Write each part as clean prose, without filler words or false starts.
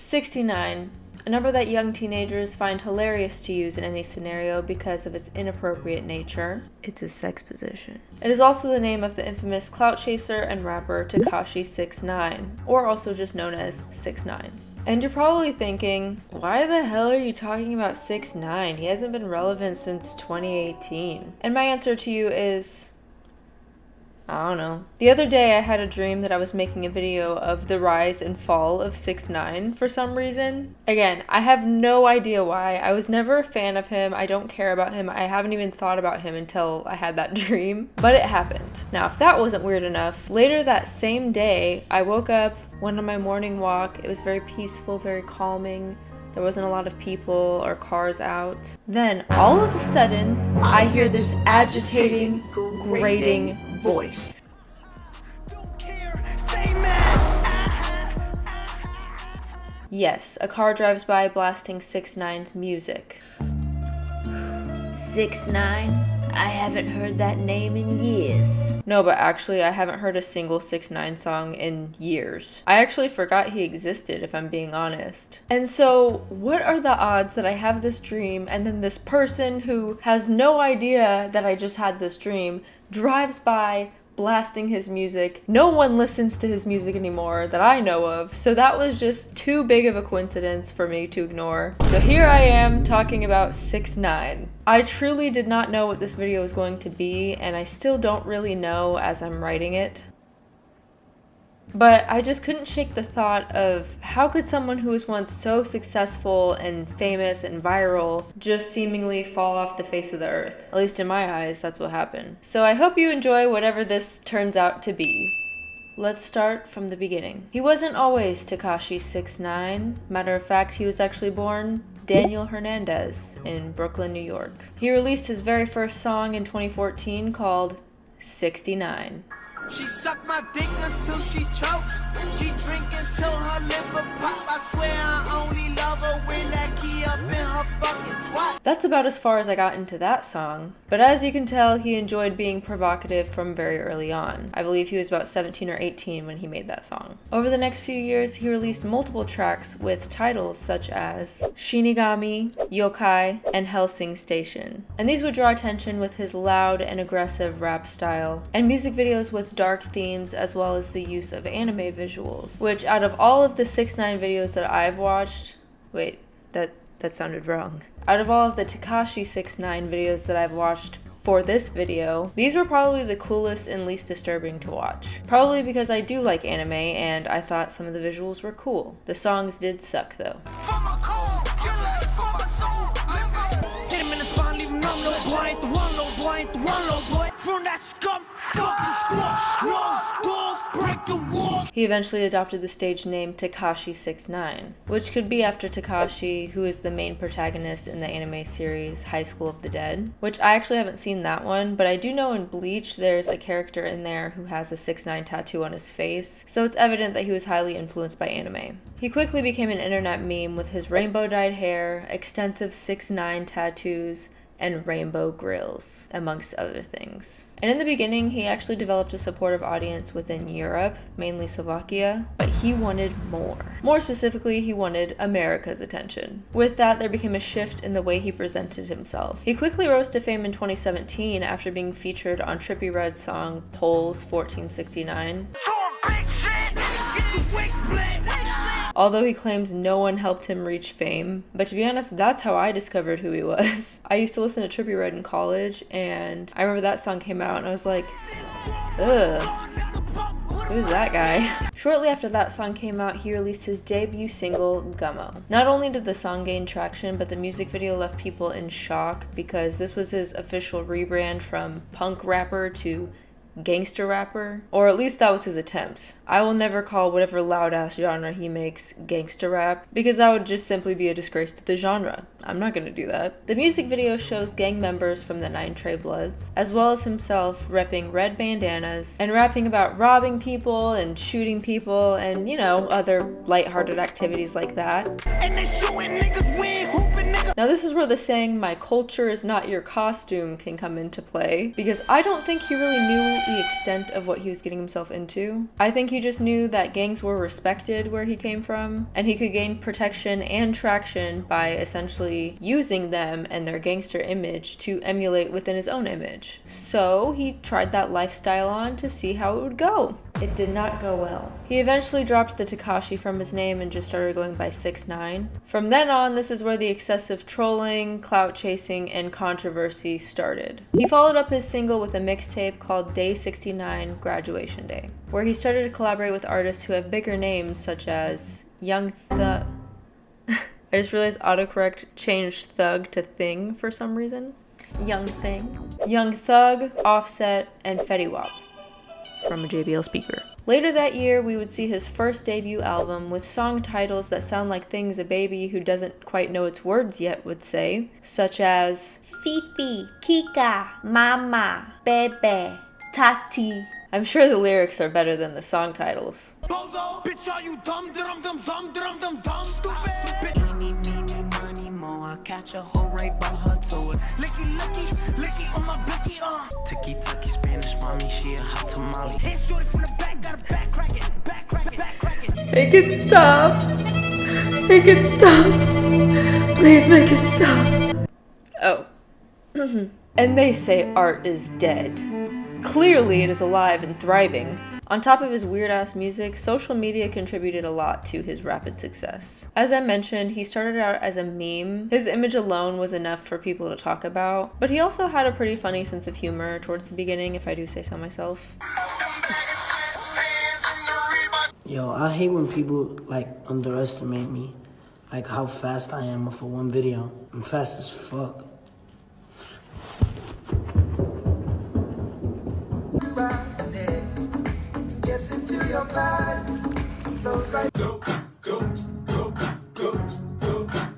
69. A number that young teenagers find hilarious to use in any scenario because of its inappropriate nature. It's a sex position. It is also the name of the infamous clout chaser and rapper Tekashi 6ix9ine, or also just known as 6ix9ine. And you're probably thinking, why the hell are you talking about 6ix9ine? He hasn't been relevant since 2018. And my answer to you is, I don't know. The other day I had a dream that I was making a video of the rise and fall of 6ix9ine for some reason. Again, I have no idea why. I was never a fan of him. I don't care about him. I haven't even thought about him until I had that dream. But it happened. Now, if that wasn't weird enough, later that same day, I woke up, went on my morning walk. It was very peaceful, very calming. There wasn't a lot of people or cars out. Then, all of a sudden, I hear this agitating, grating voice. Yes, a car drives by blasting 6ix9ine's music. 6ix9ine? I haven't heard that name in years. No, but actually I haven't heard a single 6ix9ine song in years. I actually forgot he existed, if I'm being honest. And so, what are the odds that I have this dream and then this person who has no idea that I just had this dream drives by blasting his music? No one listens to his music anymore that I know of, so that was just too big of a coincidence for me to ignore. So here I am talking about 6ix9ine. I truly did not know what this video was going to be, and I still don't really know as I'm writing it. But I just couldn't shake the thought of how could someone who was once so successful and famous and viral just seemingly fall off the face of the earth? At least in my eyes, that's what happened. So I hope you enjoy whatever this turns out to be. Let's start from the beginning. He wasn't always Tekashi 6ix9ine. Matter of fact, he was actually born Daniel Hernandez in Brooklyn, New York. He released his very first song in 2014 called 69. She sucked my dick until she choked. She drink until her liver pop. I swear I only love her when that key up in her fucking twat. That's about as far as I got into that song. But as you can tell, he enjoyed being provocative from very early on. I believe he was about 17 or 18 when he made that song. Over the next few years, he released multiple tracks with titles such as Shinigami, Yokai, and Hellsing Station. And these would draw attention with his loud and aggressive rap style, and music videos with dark themes as well as the use of anime visuals, which out of all of the 6ix9ine videos that I've watched, wait, that sounded wrong. Out of all of the Tekashi 6ix9ine videos that I've watched for this video, these were probably the coolest and least disturbing to watch. Probably because I do like anime and I thought some of the visuals were cool. The songs did suck though. He eventually adopted the stage name Tekashi 6ix9ine, which could be after Tekashi, who is the main protagonist in the anime series High School of the Dead, which I actually haven't seen that one, but I do know in Bleach there's a character in there who has a 6ix9ine tattoo on his face, so it's evident that he was highly influenced by anime. He quickly became an internet meme with his rainbow dyed hair, extensive 6ix9ine tattoos, and rainbow grills, amongst other things. And in the beginning, he actually developed a supportive audience within Europe, mainly Slovakia, but he wanted more. More specifically, he wanted America's attention. With that, there became a shift in the way he presented himself. He quickly rose to fame in 2017 after being featured on Trippie Redd's song Polls 1469. Although he claims no one helped him reach fame. But to be honest, that's how I discovered who he was. I used to listen to Trippie Redd in college, and I remember that song came out, and I was like, ugh, who's that guy? Shortly after that song came out, he released his debut single, Gummo. Not only did the song gain traction, but the music video left people in shock because this was his official rebrand from punk rapper to gangster rapper, or at least that was his attempt. I will never call whatever loud ass genre he makes gangster rap because that would just simply be a disgrace to the genre. I'm not gonna do that. The music video shows gang members from the 9 Trey Bloods, as well as himself repping red bandanas and rapping about robbing people and shooting people and, you know, other lighthearted activities like that. And they showing niggas we ain't hooping. Now this is where the saying, "my culture is not your costume," can come into play, because I don't think he really knew the extent of what he was getting himself into. I think he just knew that gangs were respected where he came from, and he could gain protection and traction by essentially using them and their gangster image to emulate within his own image. So he tried that lifestyle on to see how it would go. It did not go well. He eventually dropped the Tekashi from his name and just started going by 6ix9ine. From then on, this is where the excessive trolling, clout chasing, and controversy started. He followed up his single with a mixtape called Day 69 Graduation Day, where he started to collaborate with artists who have bigger names such as Young Thug. I just realized autocorrect changed Thug to Thing for some reason. Young Thug, Offset, and Fetty Wap from a JBL speaker. Later that year, we would see his first debut album with song titles that sound like things a baby who doesn't quite know its words yet would say, such as Fifi, Kika, Mama, Bebe, Tati. I'm sure the lyrics are better than the song titles. Bozo, bitch, are you dumb, dumb, dumb, dumb, dumb, dumb, dumb, stupid? I catch a hoe right by her toe. Licky, licky on my blicky, Tiki taki Spanish, mommy, she a hot tamale. Hey, shorty from the back, got a back crack it, back crack it, back crack it. Make it stop. Make it stop. Please make it stop. Oh. And they say art is dead. Clearly it is alive and thriving. On top of his weird-ass music, social media contributed a lot to his rapid success. As I mentioned, he started out as a meme. His image alone was enough for people to talk about, but he also had a pretty funny sense of humor towards the beginning, if I do say so myself. Yo, I hate when people, underestimate me. Like, how fast I am for one video. I'm fast as fuck.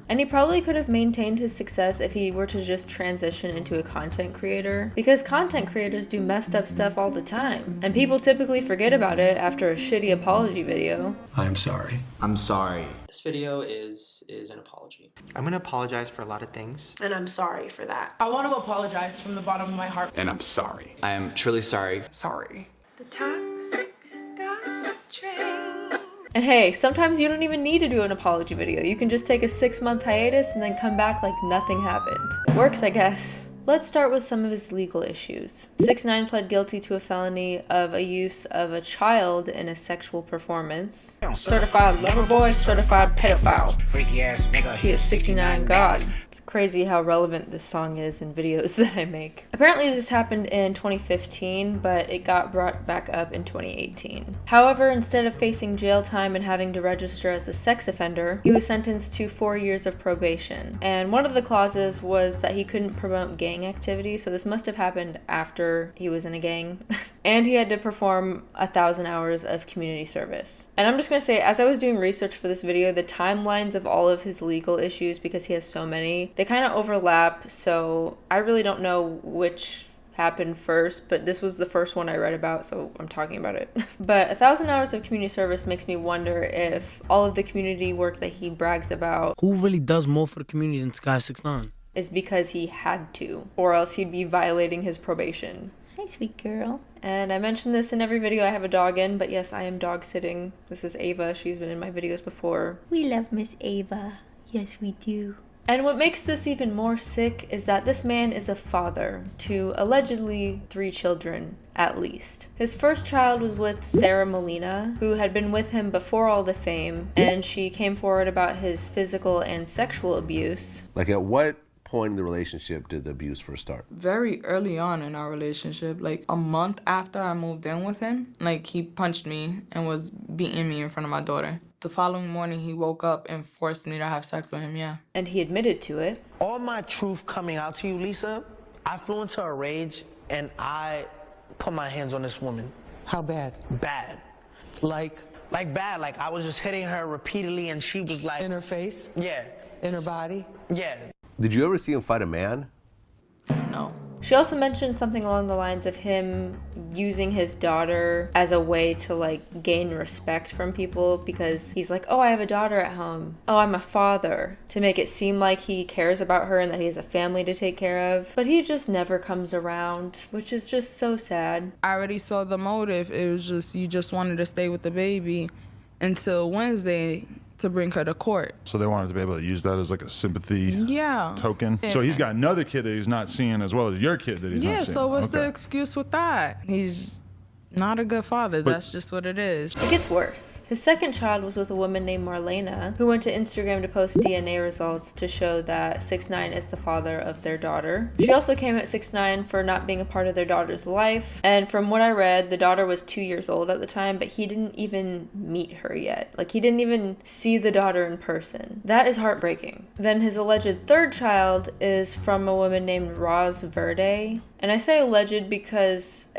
And he probably could have maintained his success if he were to just transition into a content creator, because content creators do messed up stuff all the time, and people typically forget about it after a shitty apology video. I'm sorry. I'm sorry. This video is an apology. I'm gonna apologize for a lot of things. And I'm sorry for that. I want to apologize from the bottom of my heart. And I'm sorry. I am truly sorry. Sorry. The toxic gossip train. And hey, sometimes you don't even need to do an apology video. You can just take a 6-month hiatus and then come back like nothing happened. It works, I guess. Let's start with some of his legal issues. 6ix9ine pled guilty to a felony of a use of a child in a sexual performance. Certified lover boy, certified pedophile. Freaky ass nigga. He is 69 God. It's crazy how relevant this song is in videos that I make. Apparently this happened in 2015, but it got brought back up in 2018. However, instead of facing jail time and having to register as a sex offender, he was sentenced to 4 years of probation. And one of the clauses was that he couldn't promote gang activity, so this must have happened after he was in a gang. And he had to perform 1,000 hours of community service. And I'm just gonna say, as I was doing research for this video, the timelines of all of his legal issues, because he has so many, they kind of overlap, so I really don't know which happened first, but this was the first one I read about, so I'm talking about it. But 1,000 hours of community service makes me wonder if all of the community work that he brags about, Who really does more for the community than 6ix9ine? is because he had to, or else he'd be violating his probation. Hi, sweet girl. And I mentioned this in every video I have a dog in, but yes, I am dog sitting. This is Ava. She's been in my videos before. We love Miss Ava. Yes, we do. And what makes this even more sick is that this man is a father to allegedly 3 children, at least. His first child was with Sarah Molina, who had been with him before all the fame, and she came forward about his physical and sexual abuse. Like, at what point in the relationship did the abuse first start? Very early on in our relationship, like a month after I moved in with him, like he punched me and was beating me in front of my daughter. The following morning, he woke up and forced me to have sex with him, yeah. And he admitted to it. All my truth coming out to you, Lisa, I flew into a rage and I put my hands on this woman. How bad? Bad. Like bad. Like I was just hitting her repeatedly and she was like... In her face? Yeah. In her body? Yeah. Did you ever see him fight a man? No. She also mentioned something along the lines of him using his daughter as a way to like gain respect from people, because he's like, oh, I have a daughter at home. Oh, I'm a father, to make it seem like he cares about her and that he has a family to take care of. But he just never comes around, which is just so sad. I already saw the motive. It was just, you just wanted to stay with the baby until Wednesday to bring her to court. So they wanted to be able to use that as like a sympathy token. Yeah. So he's got another kid that he's not seeing as well as your kid that he's not seeing. Yeah, so what's the excuse with that? He's not a good father. That's just what it is. It gets worse. His second child was with a woman named Marlena, who went to Instagram to post DNA results to show that 6ix9ine is the father of their daughter. She also came at 6ix9ine for not being a part of their daughter's life, and from what I read, the daughter was 2 years old at the time, but he didn't even meet her yet. Like, he didn't even see the daughter in person. That is heartbreaking. Then his alleged third child is from a woman named Roz Verde, and I say alleged because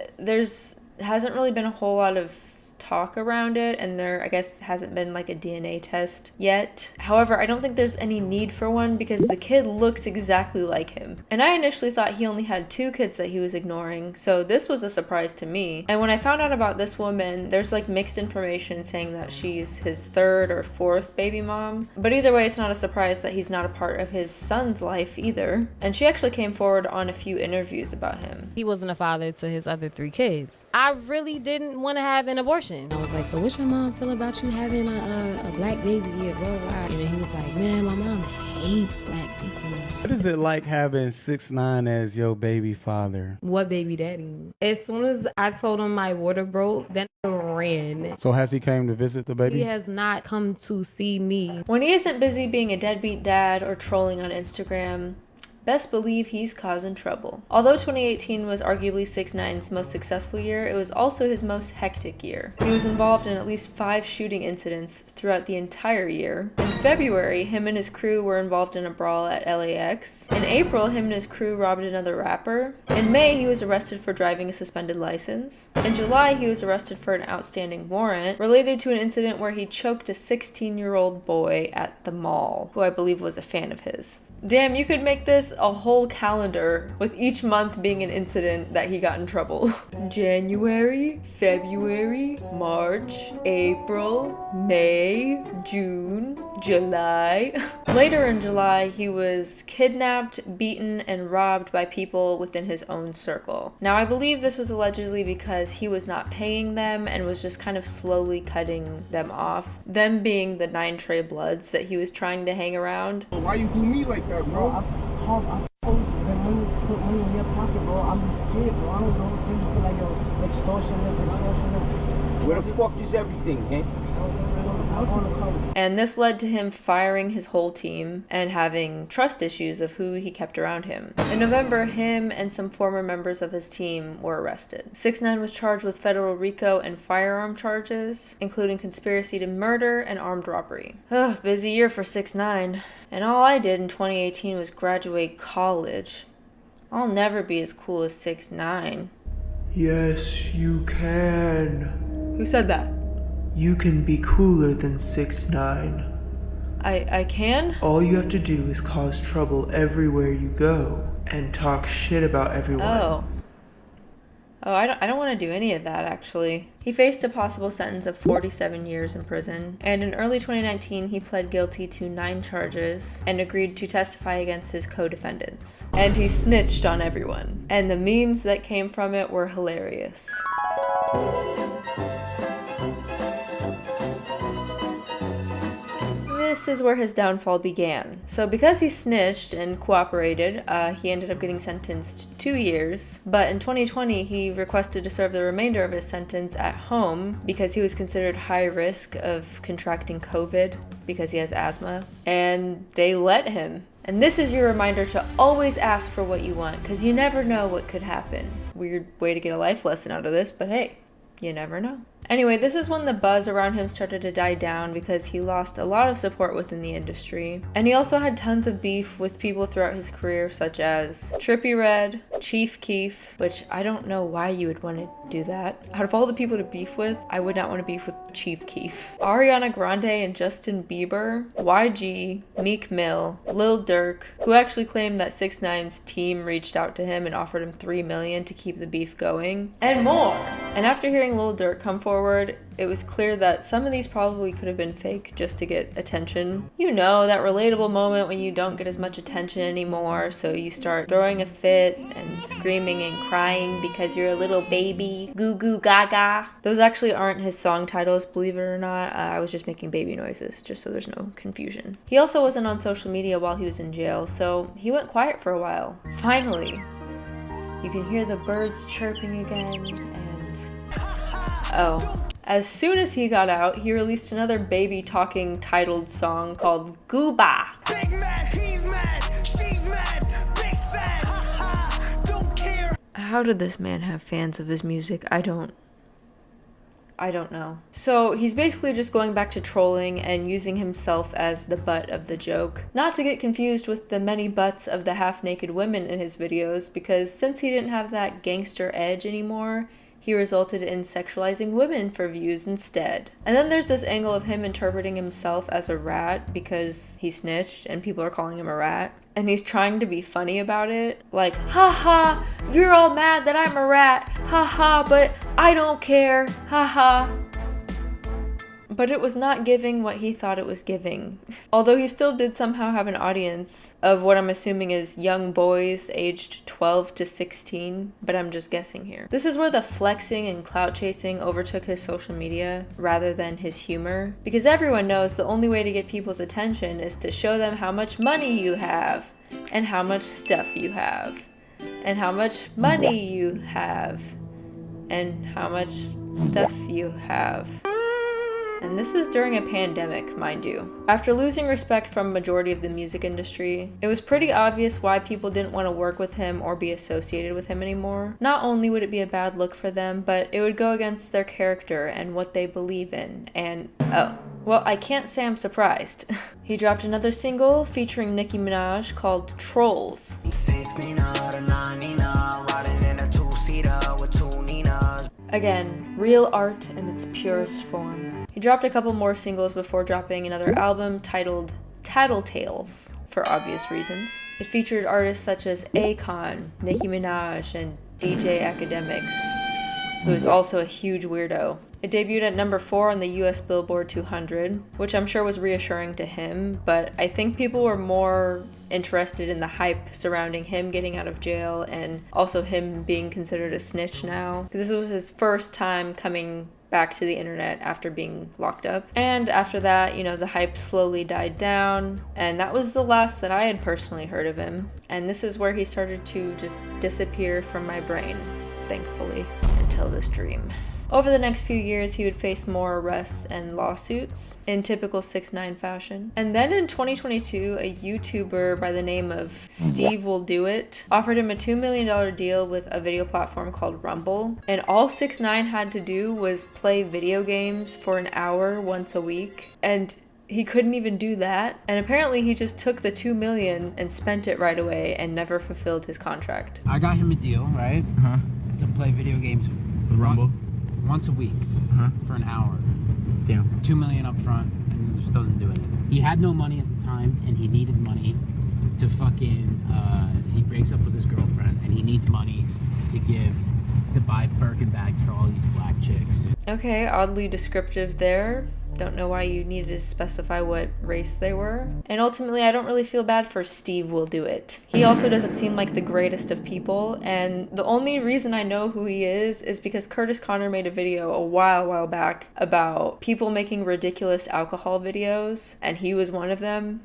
hasn't really been a whole lot of talk around it, and there, I guess, hasn't been like a DNA test yet. However, I don't think there's any need for one because the kid looks exactly like him. And I initially thought he only had 2 kids that he was ignoring, so this was a surprise to me. And when I found out about this woman, there's like mixed information saying that she's his 3rd or 4th baby mom. But either way, it's not a surprise that he's not a part of his son's life either. And she actually came forward on a few interviews about him. He wasn't a father to his other 3 kids. I really didn't want to have an abortion. I was like, so what's your mom feel about you having a black baby here, bro? And then he was like, man, my mom hates black people. What is it like having 6ix9ine as your baby father? What baby daddy? As soon as I told him my water broke, then I ran. So has he came to visit the baby? He has not come to see me. When he isn't busy being a deadbeat dad or trolling on Instagram, best believe he's causing trouble. Although 2018 was arguably 6ix9ine's most successful year, it was also his most hectic year. He was involved in at least 5 shooting incidents throughout the entire year. In February, him and his crew were involved in a brawl at LAX. In April, him and his crew robbed another rapper. In May, he was arrested for driving a suspended license. In July, he was arrested for an outstanding warrant related to an incident where he choked a 16-year-old boy at the mall, who I believe was a fan of his. Damn, you could make this a whole calendar with each month being an incident that he got in trouble. January, February, March, April, May, June, July. Later in July, he was kidnapped, beaten, and robbed by people within his own circle. Now, I believe this was allegedly because he was not paying them and was just kind of slowly cutting them off. Them being the 9 Trey Bloods that he was trying to hang around. Why you do me like that, bro? I told you, when money, put money in your pocket, bro, I'm scared, bro. I don't know if you feel like, yo, extortion this. Where the fuck is everything, eh? And this led to him firing his whole team and having trust issues of who he kept around him. In November, him and some former members of his team were arrested. 6ix9ine was charged with federal RICO and firearm charges, including conspiracy to murder and armed robbery. Ugh, busy year for 6ix9ine. And all I did in 2018 was graduate college. I'll never be as cool as 6ix9ine. Yes, you can. Who said that? You can be cooler than 6ix9ine. I can? All you have to do is cause trouble everywhere you go and talk shit about everyone. Oh, I don't want to do any of that, actually. He faced a possible sentence of 47 years in prison, and in early 2019, he pled guilty to 9 charges and agreed to testify against his co-defendants. And he snitched on everyone. And the memes that came from it were hilarious. This is where his downfall began. So because he snitched and cooperated, he ended up getting sentenced to 2 years. But in 2020, he requested to serve the remainder of his sentence at home because he was considered high risk of contracting COVID because he has asthma. And they let him. And this is your reminder to always ask for what you want, because you never know what could happen. Weird way to get a life lesson out of this, but hey, you never know. Anyway, this is when the buzz around him started to die down because he lost a lot of support within the industry. And he also had tons of beef with people throughout his career, such as Trippie Redd, Chief Keef, which I don't know why you would want to do that. Out of all the people to beef with, I would not want to beef with Chief Keef. Ariana Grande and Justin Bieber, YG, Meek Mill, Lil Durk, who actually claimed that 6ix9ine's team reached out to him and offered him $3 million to keep the beef going, and more. And after hearing Lil Durk come forward, it was clear that some of these probably could have been fake just to get attention. You know, that relatable moment when you don't get as much attention anymore, so you start throwing a fit and screaming and crying because you're a little baby, goo goo gaga. Those actually aren't his song titles, believe it or not. I was just making baby noises, just so there's no confusion. He also wasn't on social media while he was in jail, so he went quiet for a while. Finally, you can hear the birds chirping again, and oh. As soon as he got out, he released another baby talking titled song called Gooba. Big mad, he's mad, she's mad, big sad, don't care. How did this man have fans of his music? I don't know. So he's basically just going back to trolling and using himself as the butt of the joke. Not to get confused with the many butts of the half-naked women in his videos, because since he didn't have that gangster edge anymore, he resulted in sexualizing women for views instead. And then there's this angle of him interpreting himself as a rat because he snitched and people are calling him a rat. And he's trying to be funny about it. Like, haha, you're all mad that I'm a rat. Haha, but I don't care. Haha. But it was not giving what he thought it was giving. Although he still did somehow have an audience of what I'm assuming is young boys aged 12 to 16, but I'm just guessing here. This is where the flexing and clout chasing overtook his social media rather than his humor. Because everyone knows the only way to get people's attention is to show them how much money you have, and how much stuff you have, and how much money you have, and how much stuff you have. And this is during a pandemic, mind you. After losing respect from majority of the music industry, it was pretty obvious why people didn't want to work with him or be associated with him anymore. Not only would it be a bad look for them, but it would go against their character and what they believe in. And, oh, well, I can't say I'm surprised. He dropped another single featuring Nicki Minaj called Trolls. Again, real art in its purest form. He dropped a couple more singles before dropping another album titled Tattletales, for obvious reasons. It featured artists such as Akon, Nicki Minaj, and DJ Academics, who is also a huge weirdo. It debuted at number 4 on the US Billboard 200, which I'm sure was reassuring to him, but I think people were more interested in the hype surrounding him getting out of jail and also him being considered a snitch now, because this was his first time coming back to the internet after being locked up. And after that, you know, the hype slowly died down, and that was the last that I had personally heard of him. And this is where he started to just disappear from my brain, thankfully, until this dream. Over the next few years, he would face more arrests and lawsuits in typical 6ix9ine fashion. And then in 2022, a YouTuber by the name of Steve Will Do It offered him a $2 million deal with a video platform called Rumble. And all 6ix9ine had to do was play video games for an hour once a week. And he couldn't even do that. And apparently he just took the $2 million and spent it right away and never fulfilled his contract. I got him a deal, right? To play video games with Rumble once a week for an hour. Yeah. $2 million up front, and just doesn't do it. He had no money at the time, and he needed money to he breaks up with his girlfriend, and he needs money to buy Birkin bags for all these black chicks. Okay, oddly descriptive there. Don't know why you needed to specify what race they were. And ultimately, I don't really feel bad for Steve Will Do It. He also doesn't seem like the greatest of people, and the only reason I know who he is because Curtis Connor made a video a while back about people making ridiculous alcohol videos, and he was one of them.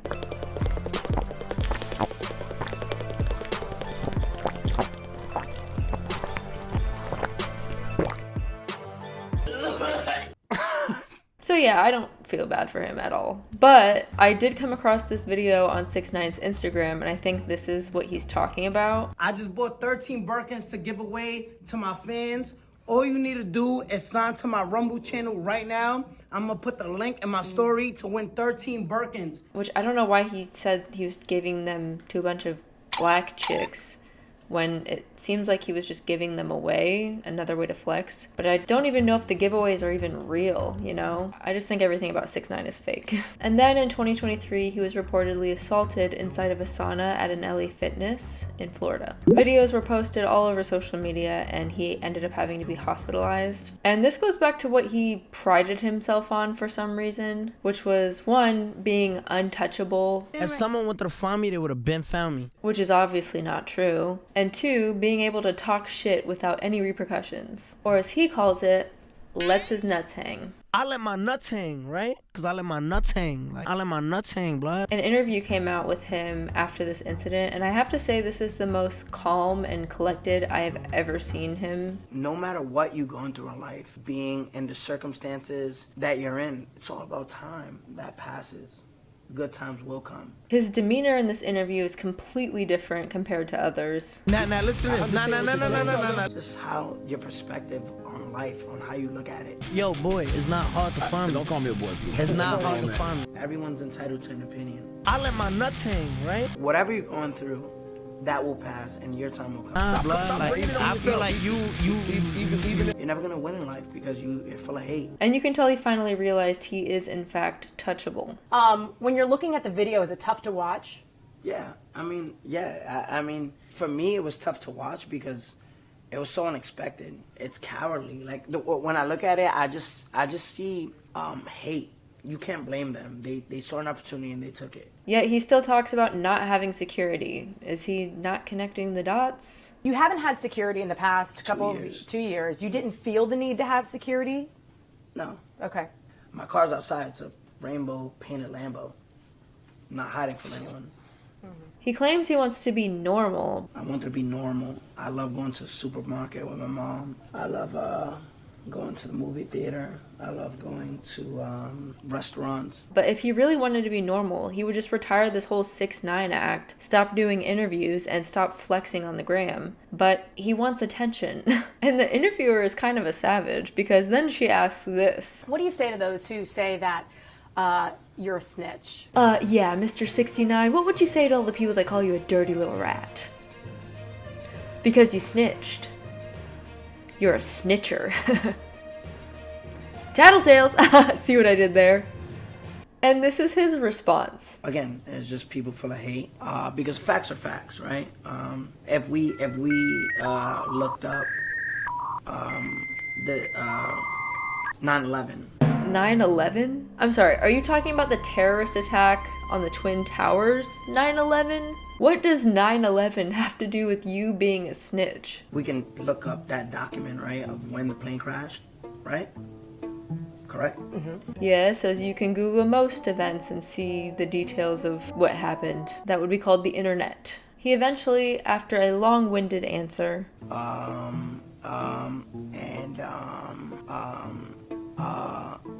So yeah, I don't feel bad for him at all. But I did come across this video on 6ix9ine's Instagram, and I think this is what he's talking about. I just bought 13 Birkins to give away to my fans. All you need to do is sign to my Rumble channel right now. I'm gonna put the link in my story to win 13 Birkins. Which I don't know why he said he was giving them to a bunch of black chicks when it seems like he was just giving them away, another way to flex. But I don't even know if the giveaways are even real, you know? I just think everything about 6ix9ine is fake. And then in 2023, he was reportedly assaulted inside of a sauna at an LA Fitness in Florida. Videos were posted all over social media and he ended up having to be hospitalized. And this goes back to what he prided himself on for some reason, which was one, being untouchable. If someone wanted to find me, they would have been found me. Which is obviously not true. And two, being able to talk shit without any repercussions. Or as he calls it, lets his nuts hang. I let my nuts hang, right? Because I let my nuts hang. Like, I let my nuts hang, blood. An interview came out with him after this incident, and I have to say this is the most calm and collected I have ever seen him. No matter what you're going through in life, being in the circumstances that you're in, it's all about time. That passes. Good times will come. His demeanor in this interview is completely different compared to others. Now listen to this. No. Just how your perspective on life, on how you look at it. Yo, boy, it's not hard to find me. Don't call me a boy, please. It's not hard to find me. Everyone's entitled to an opinion. I let my nuts hang, right? Whatever you're going through, that will pass and your time will come. Blood, like, I feel like you're never gonna win in life because you're full of hate. And you can tell he finally realized he is in fact touchable. When you're looking at the video, is it tough to watch? Yeah, I mean, for me it was tough to watch because it was so unexpected. It's cowardly. Like when I look at it, I just see hate. You can't blame them. They saw an opportunity and they took it. Yet he still talks about not having security. Is he not connecting the dots? You haven't had security in the past 2 years. You didn't feel the need to have security? No. Okay. My car's outside. It's a rainbow painted Lambo. I'm not hiding from anyone. He claims he wants to be normal. I want to be normal. I love going to the supermarket with my mom. I love going to the movie theater. I love going to restaurants. But if he really wanted to be normal, he would just retire this whole 6ix9ine act, stop doing interviews, and stop flexing on the gram. But he wants attention. And the interviewer is kind of a savage, because then she asks this. What do you say to those who say that you're a snitch? Yeah, Mr. 6ix9ine, what would you say to all the people that call you a dirty little rat? Because you snitched. You're a snitcher. Tattletales! See what I did there? And this is his response. Again, it's just people full of hate. Because facts are facts, right? If we looked up the 9/11. 9/11? I'm sorry, are you talking about the terrorist attack on the Twin Towers 9/11? What does 9/11 have to do with you being a snitch? We can look up that document, right, of when the plane crashed, right? Correct? Mm-hmm. Yes, as you can Google most events and see the details of what happened. That would be called the internet. He eventually, after a long-winded answer,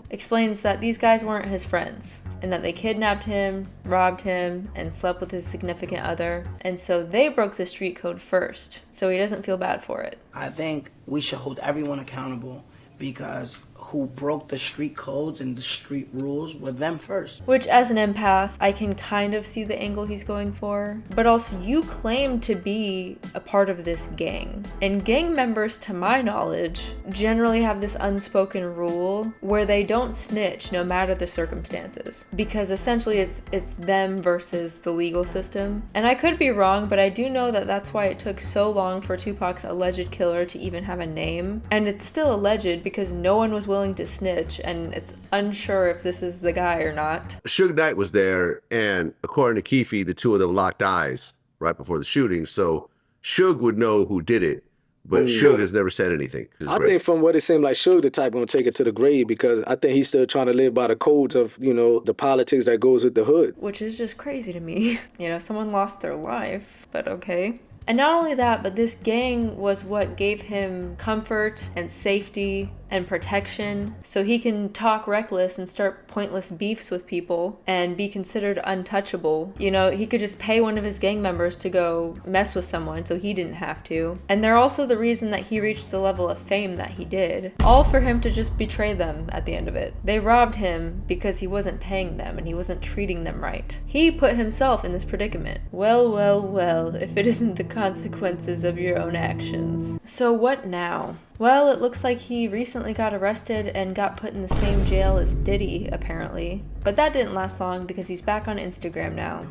explains that these guys weren't his friends and that they kidnapped him, robbed him, and slept with his significant other, and so they broke the street code first, so he doesn't feel bad for it. I think we should hold everyone accountable because who broke the street codes and the street rules were them first. Which, as an empath, I can kind of see the angle he's going for. But also, you claim to be a part of this gang. And gang members, to my knowledge, generally have this unspoken rule where they don't snitch no matter the circumstances. Because essentially it's them versus the legal system. And I could be wrong, but I do know that that's why it took so long for Tupac's alleged killer to even have a name. And it's still alleged because no one was willing to snitch, and it's unsure if this is the guy or not. Suge Knight was there, and according to Keefe, the two of them locked eyes right before the shooting, so Suge would know who did it, but Suge has never said anything. I think from what it seemed like, Suge the type gonna take it to the grave because I think he's still trying to live by the codes of, you know, the politics that goes with the hood. Which is just crazy to me. You know, someone lost their life, but okay. And not only that, but this gang was what gave him comfort and safety and protection so he can talk reckless and start pointless beefs with people and be considered untouchable. You know, he could just pay one of his gang members to go mess with someone so he didn't have to. And they're also the reason that he reached the level of fame that he did. All for him to just betray them at the end of it. They robbed him because he wasn't paying them and he wasn't treating them right. He put himself in this predicament. Well, well, well, if it isn't the consequences of your own actions. So what now? Well, it looks like he recently got arrested and got put in the same jail as Diddy, apparently. But that didn't last long because he's back on Instagram now.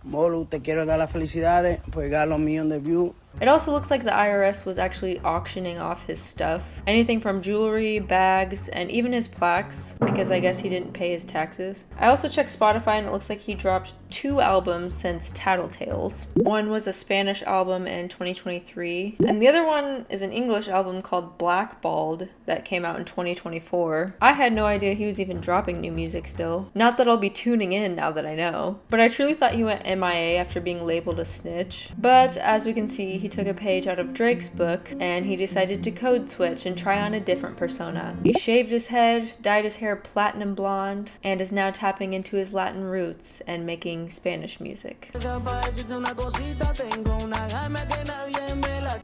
Molu, te quiero dar las felicidades por llegar a los millones de views. It also looks like the IRS was actually auctioning off his stuff. Anything from jewelry, bags, and even his plaques, because I guess he didn't pay his taxes. I also checked Spotify and it looks like he dropped 2 albums since Tattletales. One was a Spanish album in 2023, and the other one is an English album called Blackballed that came out in 2024. I had no idea he was even dropping new music still. Not that I'll be tuning in now that I know, but I truly thought he went MIA after being labeled a snitch. But as we can see, he took a page out of Drake's book and he decided to code switch and try on a different persona. He shaved his head, dyed his hair platinum blonde, and is now tapping into his Latin roots and making Spanish music.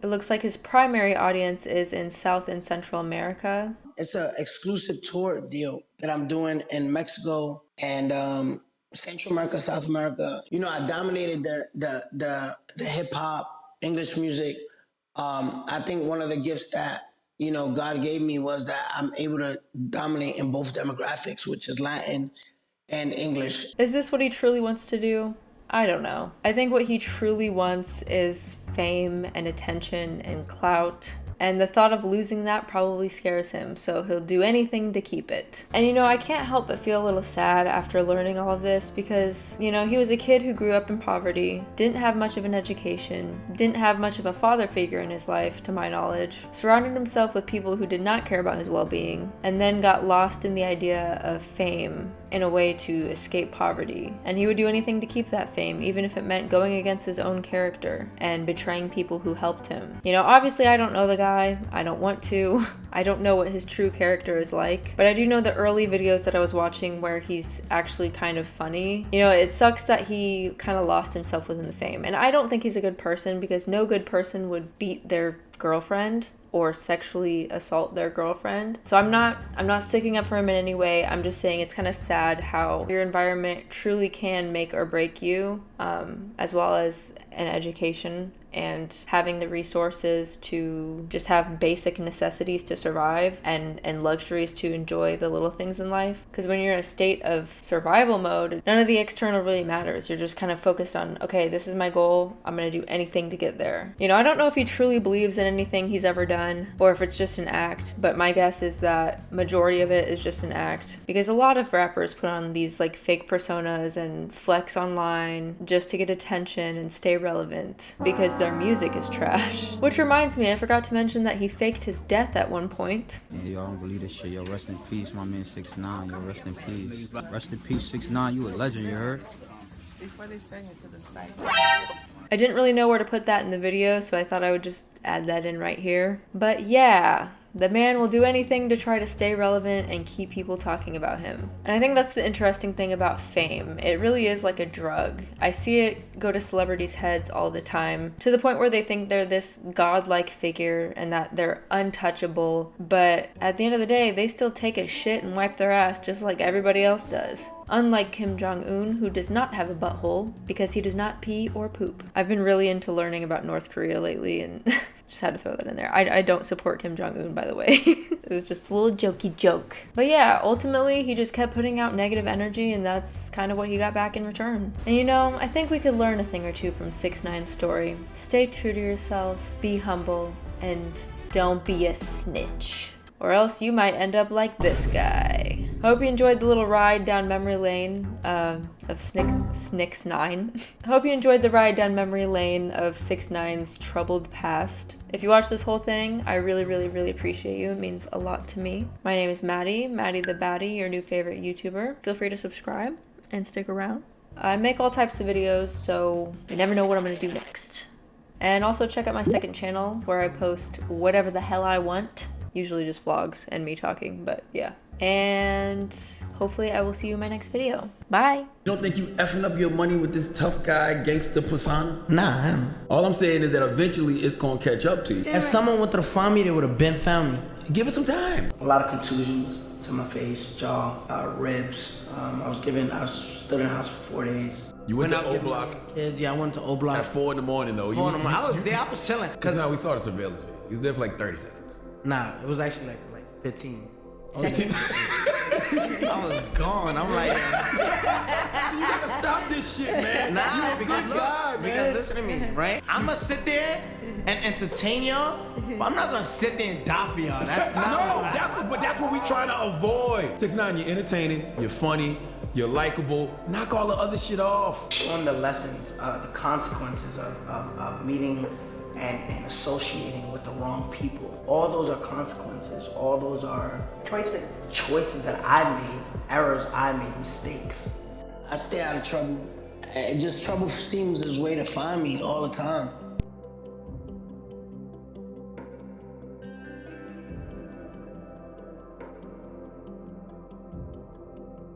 It looks like his primary audience is in South and Central America. It's an exclusive tour deal that I'm doing in Mexico and Central America, South America. You know, I dominated the hip hop, English music. I think one of the gifts that, you know, God gave me was that I'm able to dominate in both demographics, which is Latin and English. Is this what he truly wants to do? I don't know. I think what he truly wants is fame and attention and clout. And the thought of losing that probably scares him, so he'll do anything to keep it. And you know, I can't help but feel a little sad after learning all of this because, you know, he was a kid who grew up in poverty, didn't have much of an education, didn't have much of a father figure in his life, to my knowledge, surrounded himself with people who did not care about his well-being, and then got lost in the idea of fame in a way to escape poverty. And he would do anything to keep that fame, even if it meant going against his own character and betraying people who helped him. You know, obviously I don't know the guy. I don't want to. I don't know what his true character is like, but I do know the early videos that I was watching where he's actually kind of funny. You know, it sucks that he kind of lost himself within the fame. And I don't think he's a good person because no good person would beat their girlfriend or sexually assault their girlfriend. So I'm not sticking up for him in any way. I'm just saying it's kind of sad how your environment truly can make or break you, as well as an education and having the resources to just have basic necessities to survive and luxuries to enjoy the little things in life. Because when you're in a state of survival mode, none of the external really matters. You're just kind of focused on, okay, this is my goal. I'm going to do anything to get there. You know, I don't know if he truly believes in anything he's ever done or if it's just an act, but my guess is that majority of it is just an act. Because a lot of rappers put on these like fake personas and flex online just to get attention and stay relevant because their music is trash. Which reminds me, I forgot to mention that he faked his death at one point. Yeah, y'all don't believe this shit. Yo, rest in peace, my man 6ix9ine. Yo, rest in peace. Rest in peace, 6ix9ine. You a legend, you heard? Before they send it to the site. I didn't really know where to put that in the video, so I thought I would just add that in right here. But yeah, the man will do anything to try to stay relevant and keep people talking about him. And I think that's the interesting thing about fame. It really is like a drug. I see it go to celebrities' heads all the time, to the point where they think they're this godlike figure and that they're untouchable. But at the end of the day, they still take a shit and wipe their ass just like everybody else does. Unlike Kim Jong-un, who does not have a butthole because he does not pee or poop. I've been really into learning about North Korea lately and just had to throw that in there. I don't support Kim Jong-un, by the way. It was just a little jokey joke. But yeah, ultimately he just kept putting out negative energy and that's kind of what he got back in return. And you know, I think we could learn a thing or two from 6ix9ine's story. Stay true to yourself, be humble, and don't be a snitch. Or else you might end up like this guy. Hope you enjoyed the little ride down memory lane of 6ix9ine. Hope you enjoyed the ride down memory lane of 6ix9ine's troubled past. If you watched this whole thing, I really, really, really appreciate you. It means a lot to me. My name is Maddie the Baddie, your new favorite YouTuber. Feel free to subscribe and stick around. I make all types of videos, so you never know what I'm gonna do next. And also check out my second channel where I post whatever the hell I want. Usually just vlogs and me talking, but yeah. And hopefully I will see you in my next video. Bye. You don't think you effing up your money with this tough guy gangster persona? Nah, I don't. All I'm saying is that eventually it's gonna catch up to you. If someone wanted to find me, they would have been found me. Give it some time. A lot of contusions to my face, jaw, ribs. I was stood in the house for 4 days. You went to O Block? Kids, yeah, I went to O Block. At 4 in the morning though. 4 in the morning. I was there, I was chilling. Cause now we saw the surveillance video. You was there for like 30 seconds. Nah, it was actually like 15. Seconds. I was gone. I'm like, you gotta stop this shit, man. Nah, you a good guy, man. Because listen to me, right? I'm gonna sit there and entertain y'all, but I'm not gonna sit there and die for y'all. That's not but that's what we trying to avoid. 6ix9ine, you're entertaining, you're funny, you're likable. Knock all the other shit off. One of the lessons, the consequences of meeting and associating with the wrong people. All those are consequences. All those are choices. Choices that I made, errors I made, mistakes. I stay out of trouble. Trouble seems his way to find me all the time.